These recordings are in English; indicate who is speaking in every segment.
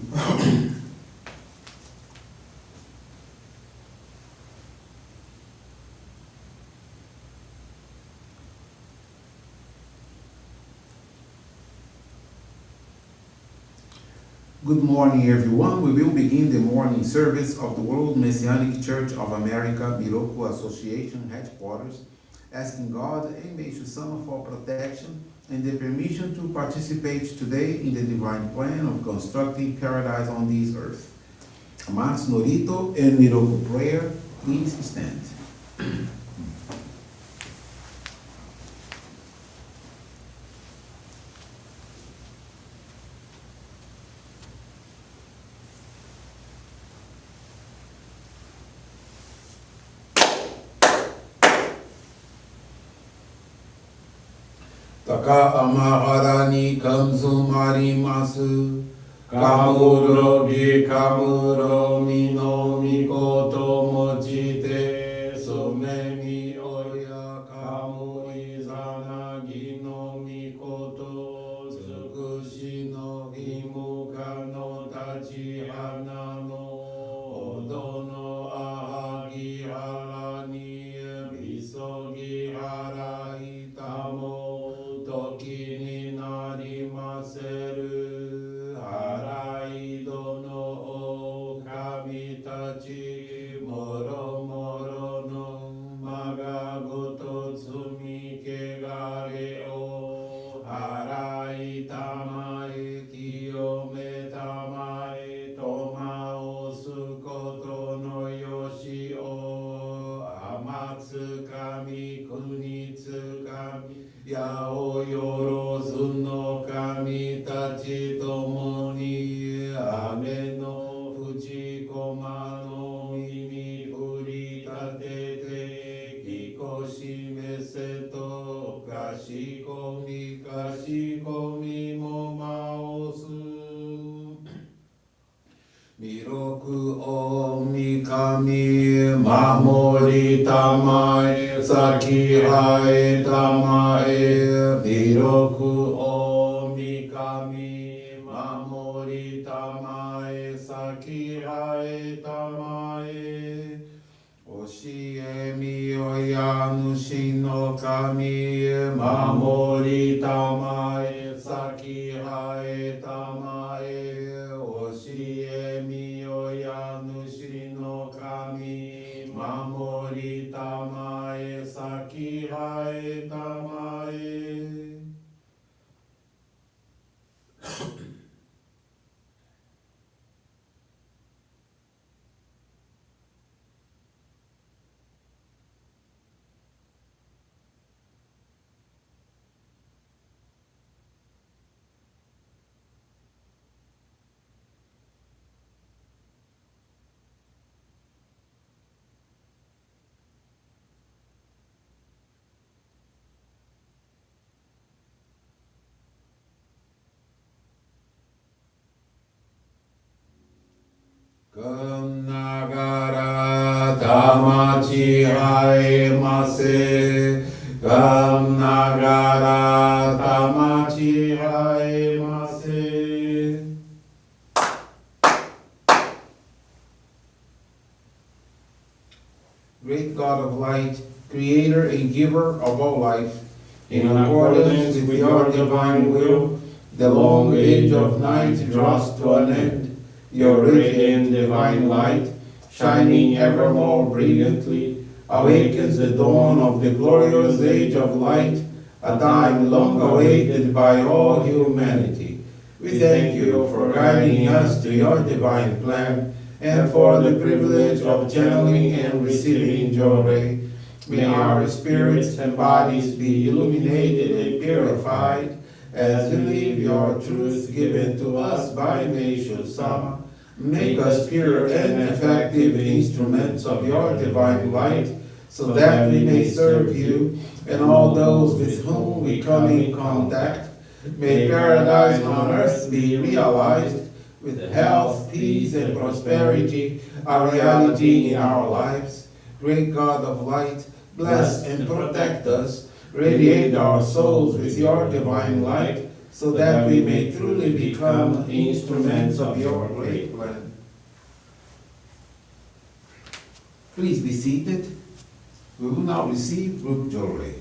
Speaker 1: Good morning, everyone. We will begin the morning service of the World Messianic Church of America, Miroku Association headquarters, asking God and Meishu-sama for protection and the permission to participate today in the divine plan of constructing paradise on this earth. Amatsu-Norito and Miroku Prayer, please stand. Taka amahara ni kamsumarimasu, kamuro bi kamuro mino mikoto mochite, some mi oya kamu izanagi no mikoto, tsukushi no himuka no tachihana no, odo no ahagi hara ni bisogi hara itamo, Toki ni narimaseru, haraido no okami tachi, moro moro no magagoto tsumi kegare o, harai tamae kiyome tamae, toma osukoto no yoshi o, amatsu kami kunitsu kami, Yao yorozu no kami tachi tomo ni ame no fujikoma no imi furitatete kikoshi meseto kashikomi mo maosu Miroku omi kami mamori tamae saki hae tamae Miroku omi kami mamori tamae saki hae tamae Oshie mi oyanushi no kami mamori tamae saki hae tamae Oshie mi oyanushi no kami mamori tamae saki hae tamae Kum nagara tamachi haemase, Kum nagara tamachi haemase. Great God of light, creator and giver of all life, in accordance with your divine will, the long age of night draws to an end. Your radiant divine light, shining ever more brilliantly, awakens the dawn of the glorious age of light, a time long awaited by all humanity. We thank you for guiding us to your divine plan and for the privilege of channeling and receiving Johrei. May our spirits and bodies be illuminated and purified as we live your truth given to us by Meishu-sama. Make us pure and effective instruments of your divine light, so that we may serve you and all those with whom we come in contact. May paradise on earth be realized, with health, peace, and prosperity, a reality in our lives. Great God of light, bless and protect us, radiate our souls with your divine light, so that we may truly become instruments of your great plan. Please be seated. We will now receive group Johrei.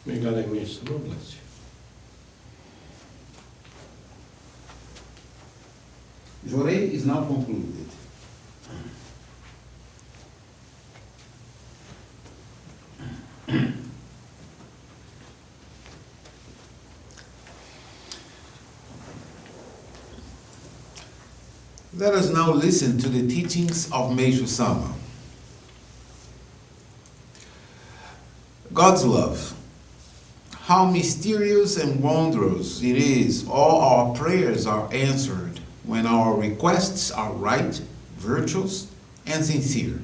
Speaker 2: May God and Meishu-sama bless you.
Speaker 1: Johrei is now concluded. Let us now listen to the teachings of Meishu-sama. God's love. How mysterious and wondrous it is, all our prayers are answered when our requests are right, virtuous, and sincere.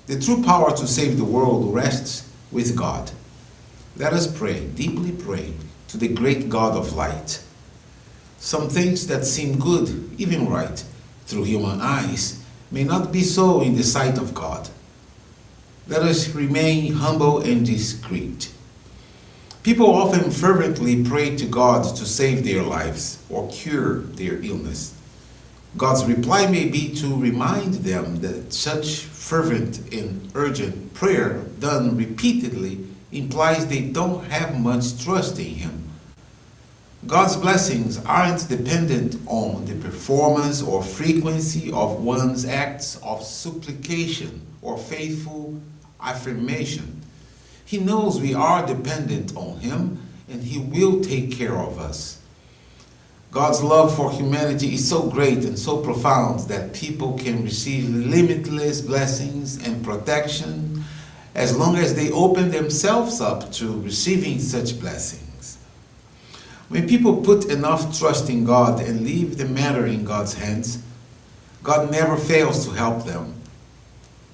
Speaker 1: The true power to save the world rests with God. Let us pray, deeply pray, to the great God of light. Some things that seem good, even right, through human eyes, may not be so in the sight of God. Let us remain humble and discreet. People often fervently pray to God to save their lives or cure their illness. God's reply may be to remind them that such fervent and urgent prayer done repeatedly implies they don't have much trust in Him. God's blessings aren't dependent on the performance or frequency of one's acts of supplication or faithful affirmation. He knows we are dependent on Him, and He will take care of us. God's love for humanity is so great and so profound that people can receive limitless blessings and protection as long as they open themselves up to receiving such blessings. When people put enough trust in God and leave the matter in God's hands, God never fails to help them.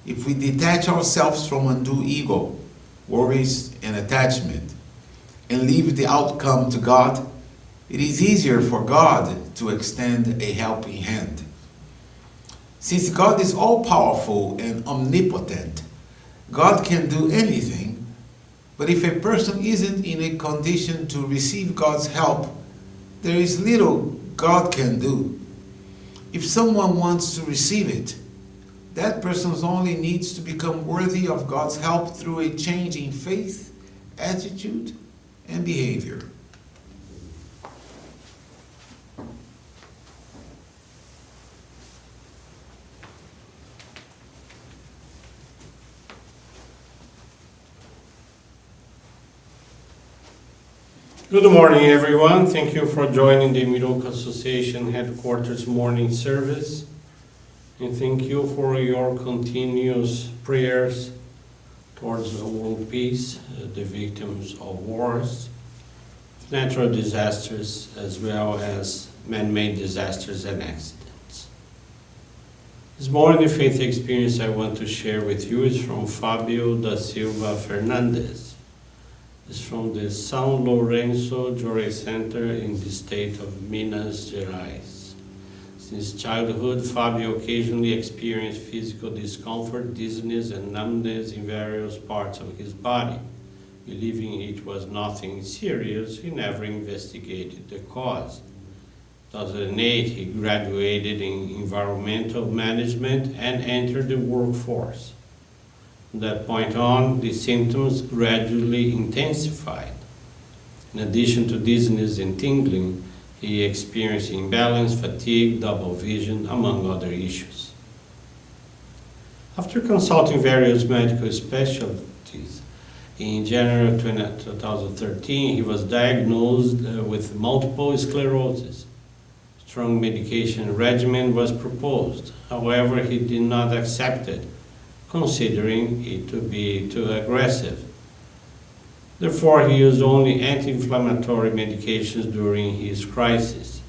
Speaker 1: If we detach ourselves from undue ego, worries, and attachment, and leave the outcome to God, it is easier for God to extend a helping hand. Since God is all-powerful and omnipotent, God can do anything. But if a person isn't in a condition to receive God's help, there is little God can do. If someone wants to receive it, that person only needs to become worthy of God's help through a change in faith, attitude, and behavior.
Speaker 2: Good morning, everyone. Thank you for joining the Miroku Association Headquarters morning service. And thank you for your continuous prayers towards world peace, the victims of wars, natural disasters, as well as man-made disasters and accidents. This morning, the faith experience I want to share with you is from Fabio da Silva Fernandes. It's from the São Lourenço Johrei Center in the state of Minas Gerais. Since childhood, Fabio occasionally experienced physical discomfort, dizziness, and numbness in various parts of his body. Believing it was nothing serious, he never investigated the cause. In 2008, he graduated in environmental management and entered the workforce. From that point on, the symptoms gradually intensified. In addition to dizziness and tingling, he experienced imbalance, fatigue, double vision, among other issues. After consulting various medical specialties, in January 2013, he was diagnosed with multiple sclerosis. Strong medication regimen was proposed. However, he did not accept it, considering it to be too aggressive. Therefore, he used only anti-inflammatory medications during his crisis.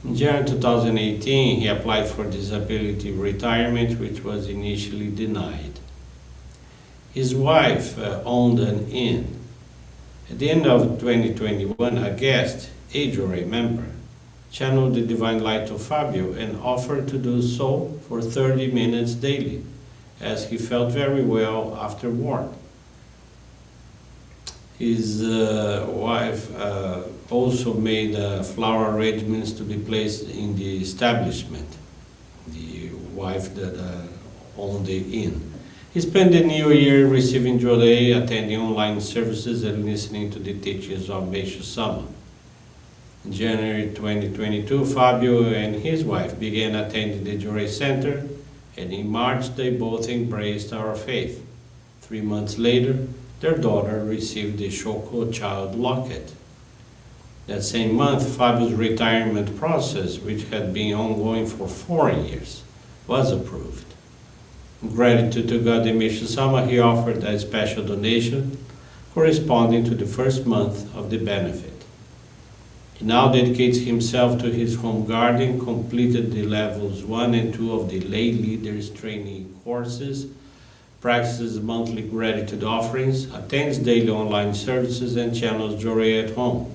Speaker 2: In January 2018, he applied for disability retirement, which was initially denied. His wife owned an inn. At the end of 2021, a guest, a Johrei member, channeled the divine light to Fabio and offered to do so for 30 minutes daily, as he felt very well after work. His wife also made flower arrangements to be placed in the establishment, the wife that owned the inn. He spent the new year receiving Johrei, attending online services, and listening to the teachings of Meishu-sama. In January 2022, Fabio and his wife began attending the Johrei Center, and in March they both embraced our faith. 3 months later, their daughter received the Shoko child locket. That same month, Fabio's retirement process, which had been ongoing for 4 years, was approved. In gratitude to God and Meishu-sama, he offered a special donation corresponding to the first month of the benefit. He now dedicates himself to his home garden, completed the levels 1 and 2 of the lay leaders training courses, practices monthly gratitude offerings, attends daily online services, and channels Johrei at home.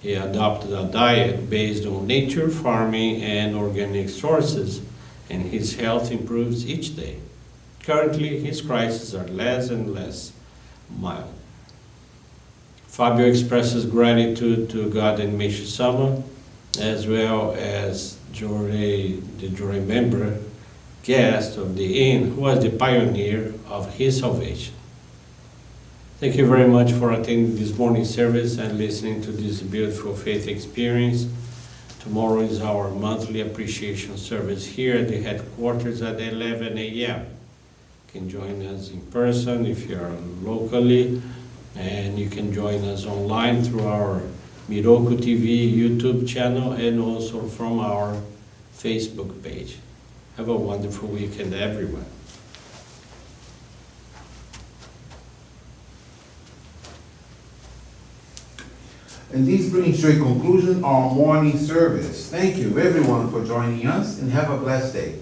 Speaker 2: He adopted a diet based on nature, farming, and organic sources, and his health improves each day. Currently, his crises are less and less mild. Fabio expresses gratitude to God and Meishu-sama, as well as Johrei, the Johrei member, guest of the inn, who was the pioneer of his salvation. Thank you very much for attending this morning service and listening to this beautiful faith experience. Tomorrow is our monthly appreciation service here at the headquarters at 11 a.m. You can join us in person if you are locally, and you can join us online through our Miroku TV YouTube channel and also from our Facebook page. Have a wonderful weekend, everyone.
Speaker 1: And this brings to a conclusion our morning service. Thank you everyone for joining us, and have a blessed day.